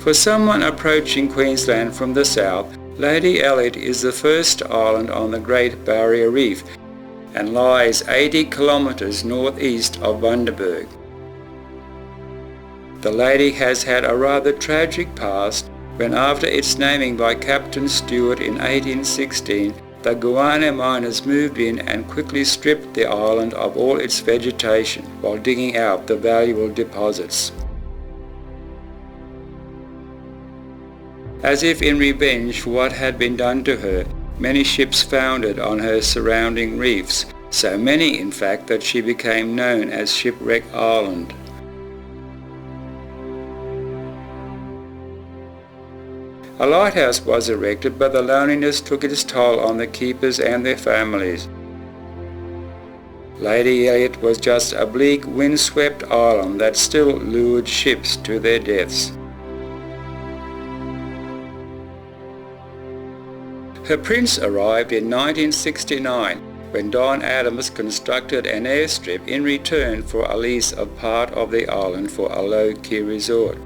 For someone approaching Queensland from the south, Lady Elliot is the first island on the Great Barrier Reef and lies 80 kilometres northeast of Bundaberg. The Lady has had a rather tragic past when, after its naming by Captain Stewart in 1816, the Guana miners moved in and quickly stripped the island of all its vegetation while digging out the valuable deposits. As if in revenge for what had been done to her, many ships foundered on her surrounding reefs, so many in fact that she became known as Shipwreck Island. A lighthouse was erected, but the loneliness took its toll on the keepers and their families. Lady Elliot was just a bleak, windswept island that still lured ships to their deaths. Her prince arrived in 1969 when Don Adams constructed an airstrip in return for a lease of part of the island for a low-key resort.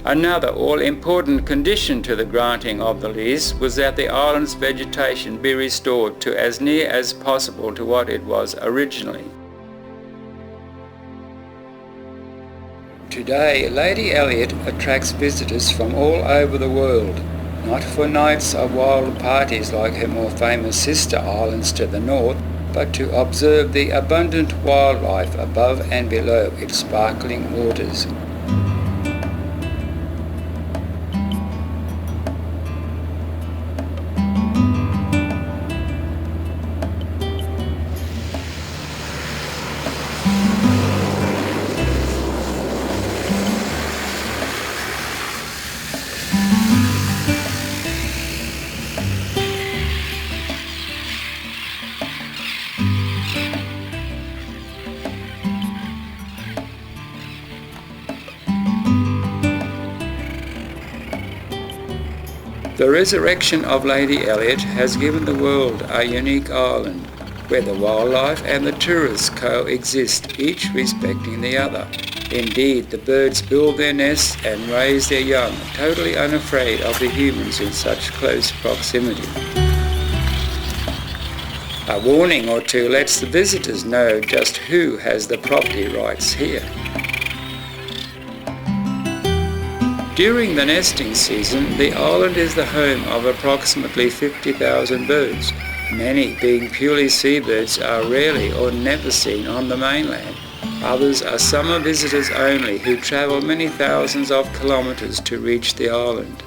Another all-important condition to the granting of the lease was that the island's vegetation be restored to as near as possible to what it was originally. Today, Lady Elliot attracts visitors from all over the world, not for nights of wild parties like her more famous sister islands to the north, but to observe the abundant wildlife above and below its sparkling waters. The resurrection of Lady Elliot has given the world a unique island, where the wildlife and the tourists coexist, each respecting the other. Indeed, the birds build their nests and raise their young, totally unafraid of the humans in such close proximity. A warning or two lets the visitors know just who has the property rights here. During the nesting season, the island is the home of approximately 50,000 birds. Many, being purely seabirds, are rarely or never seen on the mainland. Others are summer visitors only who travel many thousands of kilometres to reach the island.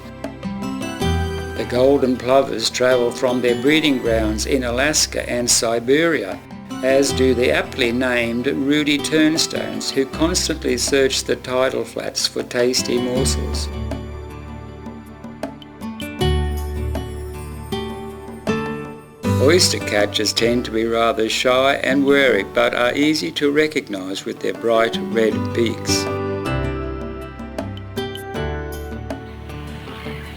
The golden plovers travel from their breeding grounds in Alaska and Siberia, as do the aptly named ruddy turnstones who constantly search the tidal flats for tasty morsels. Oyster catchers tend to be rather shy and wary, but are easy to recognise with their bright red beaks.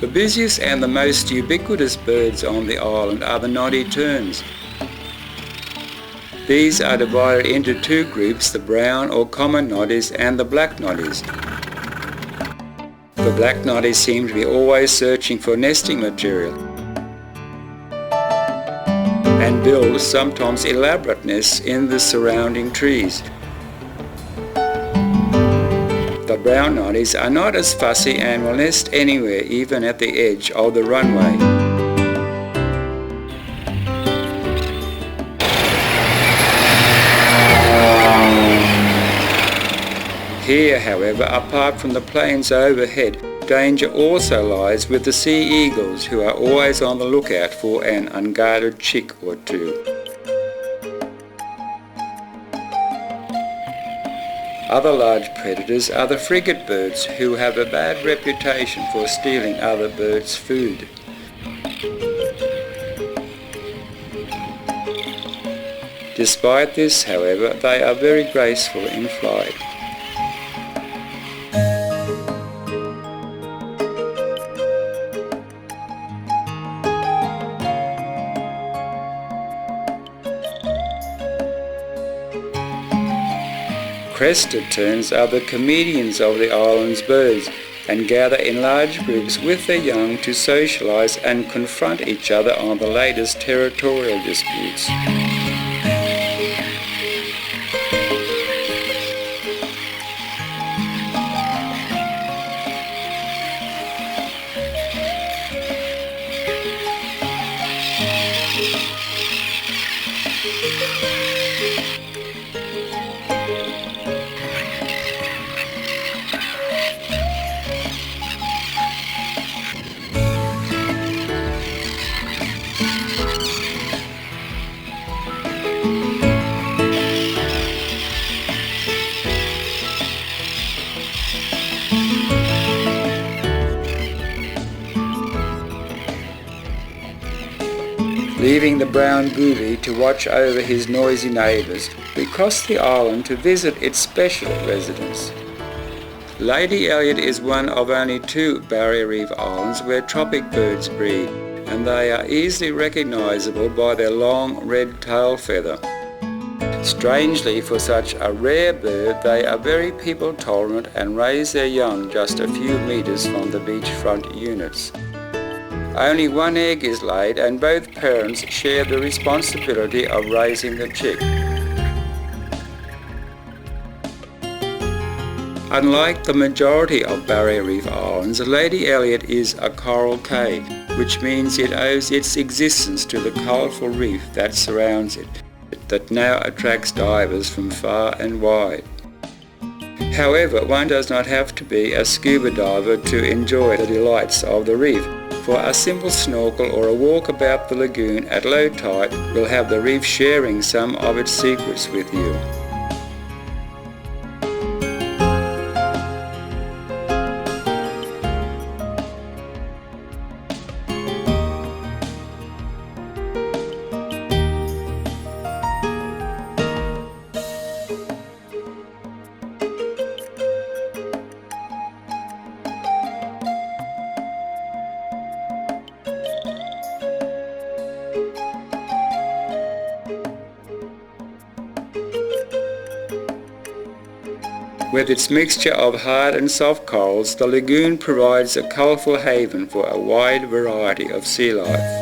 The busiest and the most ubiquitous birds on the island are the noddy terns. These are divided into two groups, the brown or common noddies and the black noddies. The black noddies seem to be always searching for nesting material and build sometimes elaborate nests in the surrounding trees. The brown noddies are not as fussy and will nest anywhere, even at the edge of the runway. Here, however, apart from the planes overhead, danger also lies with the sea eagles, who are always on the lookout for an unguarded chick or two. Other large predators are the frigate birds, who have a bad reputation for stealing other birds' food. Despite this, however, they are very graceful in flight. Crested terns are the comedians of the island's birds, and gather in large groups with their young to socialise and confront each other on the latest territorial disputes. Leaving the brown booby to watch over his noisy neighbours, we cross the island to visit its special residents. Lady Elliot is one of only 2 Barrier Reef islands where tropic birds breed, and they are easily recognisable by their long red tail feather. Strangely, for such a rare bird, they are very people tolerant and raise their young just a few metres from the beachfront units. Only 1 egg is laid and both parents share the responsibility of raising the chick. Unlike the majority of Barrier Reef islands, Lady Elliot is a coral cave, which means it owes its existence to the colourful reef that surrounds it, that now attracts divers from far and wide. However, one does not have to be a scuba diver to enjoy the delights of the reef. For a simple snorkel or a walk about the lagoon at low tide will have the reef sharing some of its secrets with you. With its mixture of hard and soft corals, the lagoon provides a colourful haven for a wide variety of sea life.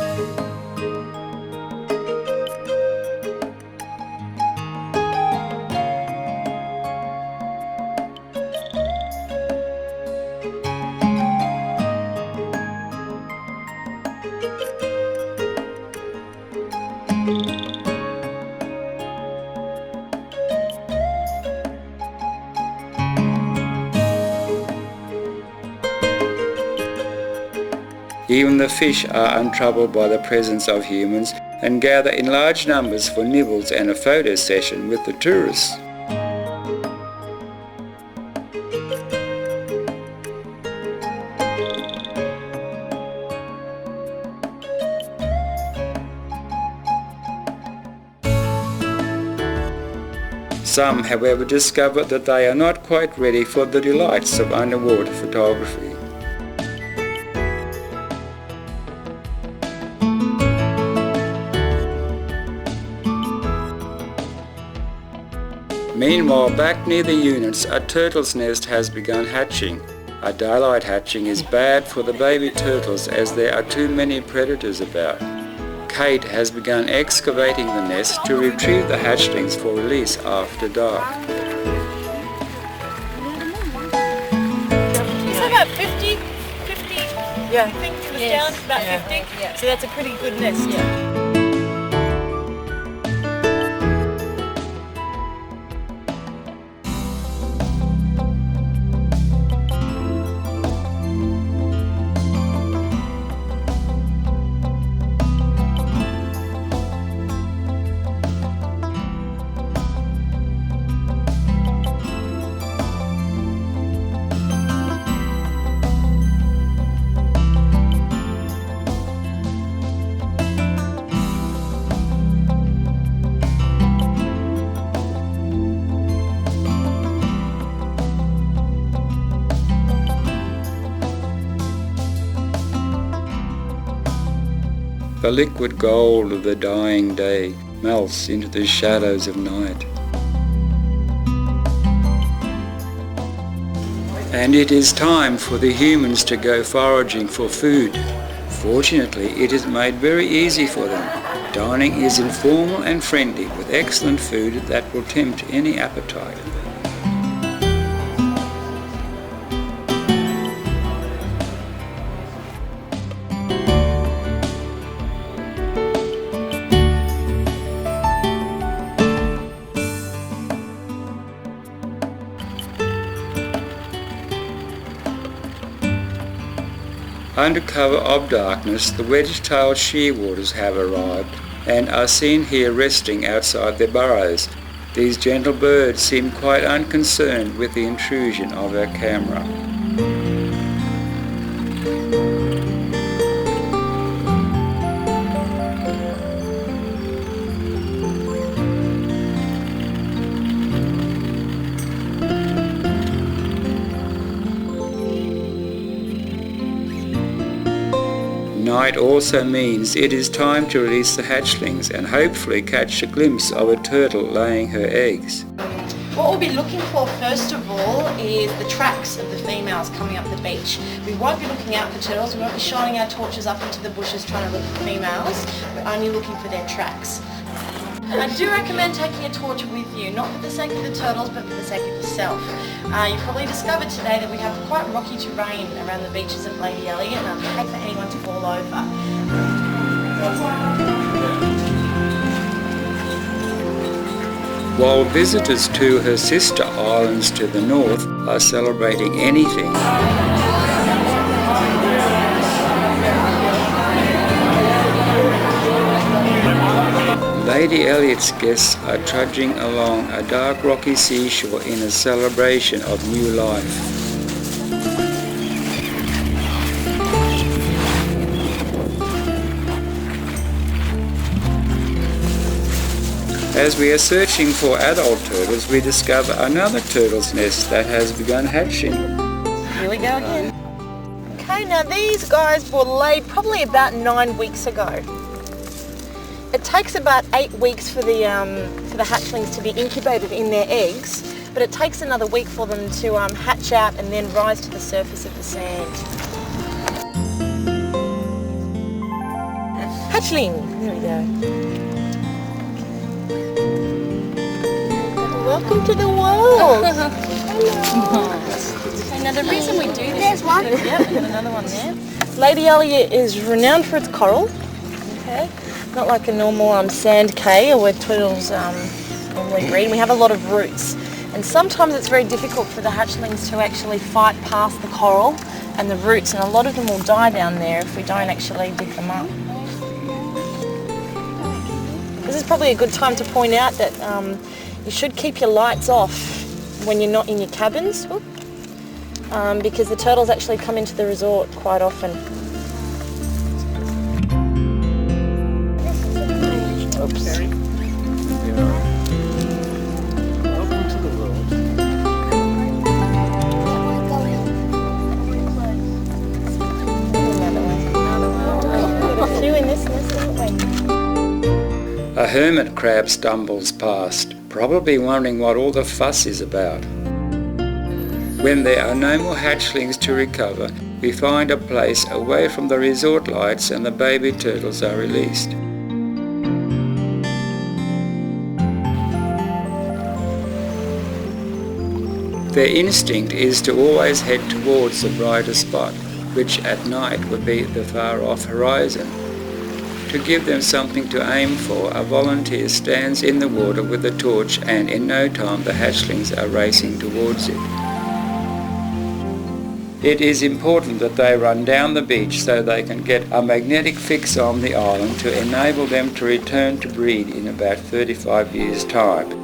Even the fish are untroubled by the presence of humans and gather in large numbers for nibbles and a photo session with the tourists. Some, however, discover that they are not quite ready for the delights of underwater photography. Meanwhile, back near the units, a turtle's nest has begun hatching. A daylight hatching is bad for the baby turtles as there are too many predators about. Kate has begun excavating the nest to retrieve the hatchlings for release after dark. It's about 50, yeah. I think it was down to about 50, yeah. So that's a pretty good nest. Yeah. The liquid gold of the dying day melts into the shadows of night. And it is time for the humans to go foraging for food. Fortunately, it is made very easy for them. Dining is informal and friendly with excellent food that will tempt any appetite. Under cover of darkness, the wedge-tailed shearwaters have arrived and are seen here resting outside their burrows. These gentle birds seem quite unconcerned with the intrusion of our camera. Night also means it is time to release the hatchlings and hopefully catch a glimpse of a turtle laying her eggs. What we'll be looking for first of all is the tracks of the females coming up the beach. We won't be looking out for turtles, we won't be shining our torches up into the bushes trying to look for females. We're only looking for their tracks. I do recommend taking a torch with you, not for the sake of the turtles but for the sake of yourself. You probably discovered today that we have quite rocky terrain around the beaches of Lady Elliot and I'd hate for anyone to fall over. While visitors to her sister islands to the north are celebrating anything, Lady Elliot's guests are trudging along a dark rocky seashore in a celebration of new life. As we are searching for adult turtles, we discover another turtle's nest that has begun hatching. Here we go again. Okay, now these guys were laid probably about 9 weeks ago. It takes about 8 weeks for the hatchlings to be incubated in their eggs, but it takes another week for them to hatch out and then rise to the surface of the sand. Hatchling! Here we go. Welcome to the world! Okay, now the reason we do this... There's one. Yep, we got another one there. Lady Elliot is renowned for its coral. Okay. Not like a normal sand cay or where turtles normally breed. We have a lot of roots and sometimes it's very difficult for the hatchlings to actually fight past the coral and the roots, and a lot of them will die down there if we don't actually dig them up. This is probably a good time to point out that you should keep your lights off when you're not in your cabins because the turtles actually come into the resort quite often. Oops. Welcome to the world. A hermit crab stumbles past, probably wondering what all the fuss is about. When there are no more hatchlings to recover, we find a place away from the resort lights and the baby turtles are released. Their instinct is to always head towards the brighter spot, which at night would be the far-off horizon. To give them something to aim for, a volunteer stands in the water with a torch and in no time the hatchlings are racing towards it. It is important that they run down the beach so they can get a magnetic fix on the island to enable them to return to breed in about 35 years' time.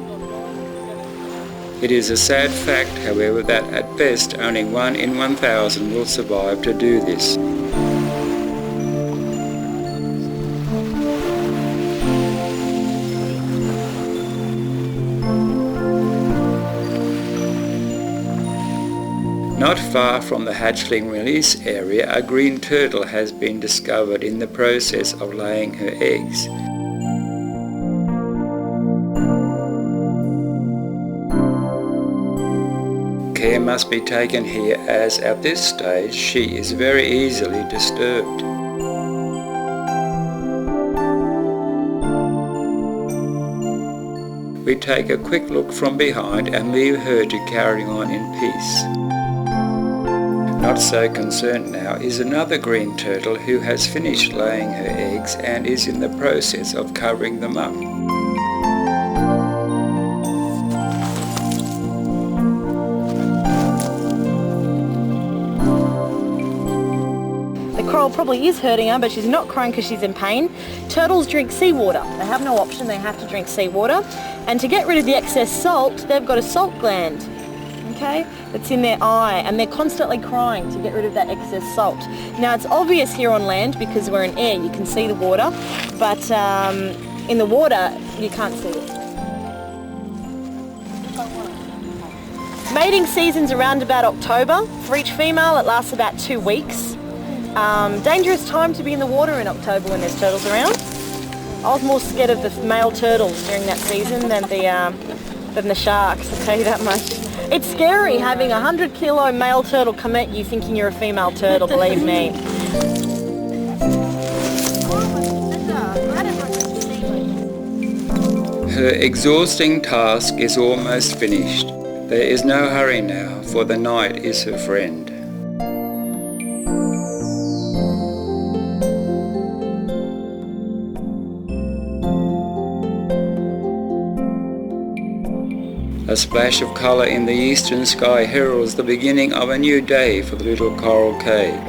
It is a sad fact, however, that at best only 1 in 1,000 will survive to do this. Not far from the hatchling release area, a green turtle has been discovered in the process of laying her eggs. Care must be taken here as at this stage she is very easily disturbed. We take a quick look from behind and leave her to carry on in peace. Not so concerned now is another green turtle who has finished laying her eggs and is in the process of covering them up. The coral probably is hurting her, but she's not crying because she's in pain. Turtles drink seawater. They have no option, they have to drink seawater. And to get rid of the excess salt, they've got a salt gland, okay, that's in their eye, and they're constantly crying to get rid of that excess salt. Now it's obvious here on land because we're in air, you can see the water, but in the water you can't see it. Mating season's around about October. For each female it lasts about 2 weeks. Dangerous time to be in the water in October when there's turtles around. I was more scared of the male turtles during that season than the sharks, I'll tell you that much. It's scary having a 100-kilo male turtle come at you thinking you're a female turtle, believe me. Her exhausting task is almost finished. There is no hurry now, for the night is her friend. A splash of colour in the eastern sky heralds the beginning of a new day for the little coral cave.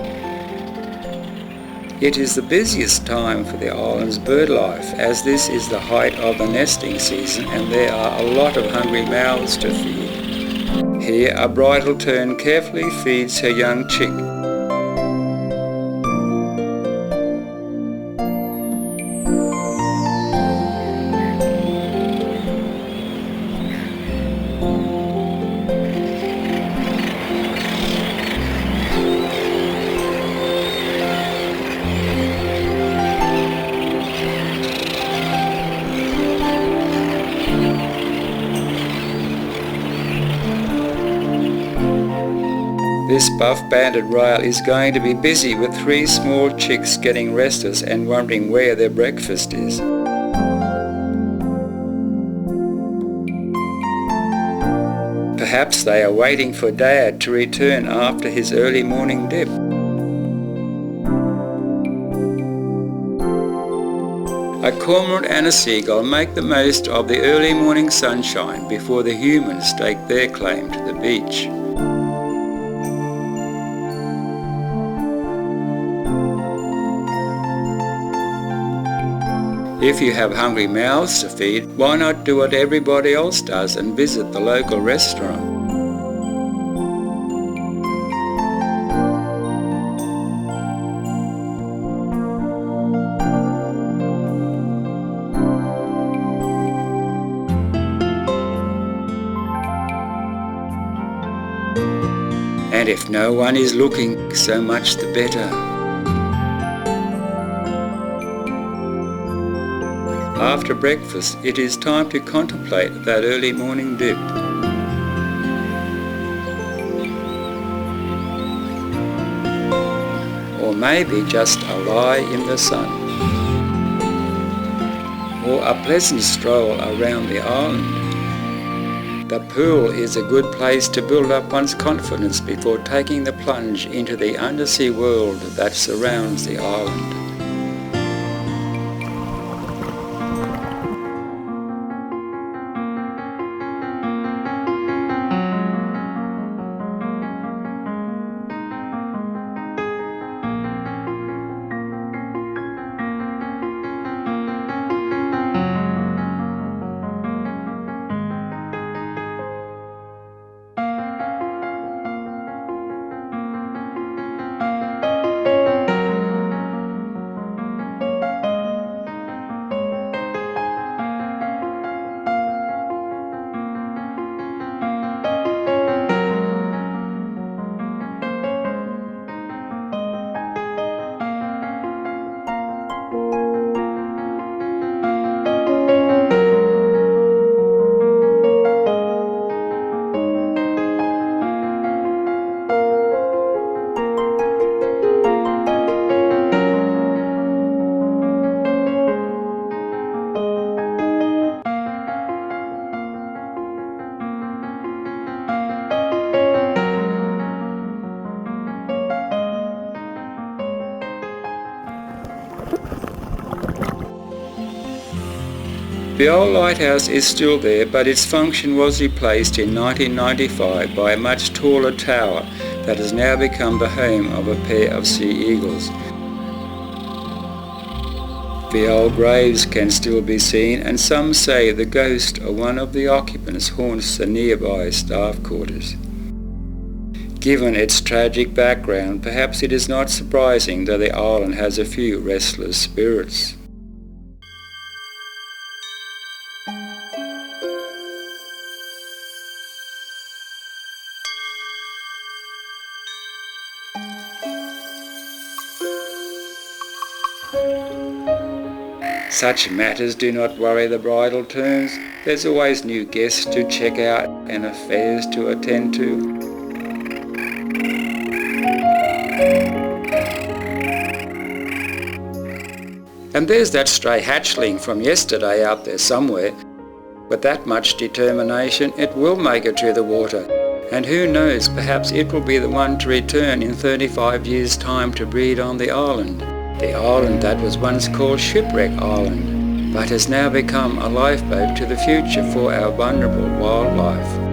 It is the busiest time for the island's bird life, as this is the height of the nesting season and there are a lot of hungry mouths to feed. Here a bridal tern carefully feeds her young chick. This buff-banded rail is going to be busy with 3 small chicks getting restless and wondering where their breakfast is. Perhaps they are waiting for Dad to return after his early morning dip. A cormorant and a seagull make the most of the early morning sunshine before the humans stake their claim to the beach. If you have hungry mouths to feed, why not do what everybody else does and visit the local restaurant? And if no one is looking, so much the better. After breakfast, it is time to contemplate that early morning dip. Or maybe just a lie in the sun. Or a pleasant stroll around the island. The pool is a good place to build up one's confidence before taking the plunge into the undersea world that surrounds the island. The old lighthouse is still there, but its function was replaced in 1995 by a much taller tower that has now become the home of a pair of sea eagles. The old graves can still be seen, and some say the ghost of one of the occupants haunts the nearby staff quarters. Given its tragic background, perhaps it is not surprising that the island has a few restless spirits. Such matters do not worry the bridal turns. There's always new guests to check out and affairs to attend to. And there's that stray hatchling from yesterday out there somewhere. With that much determination, it will make it to the water. And who knows, perhaps it will be the one to return in 35 years' time to breed on the island. The island that was once called Shipwreck Island, but has now become a lifeboat to the future for our vulnerable wildlife.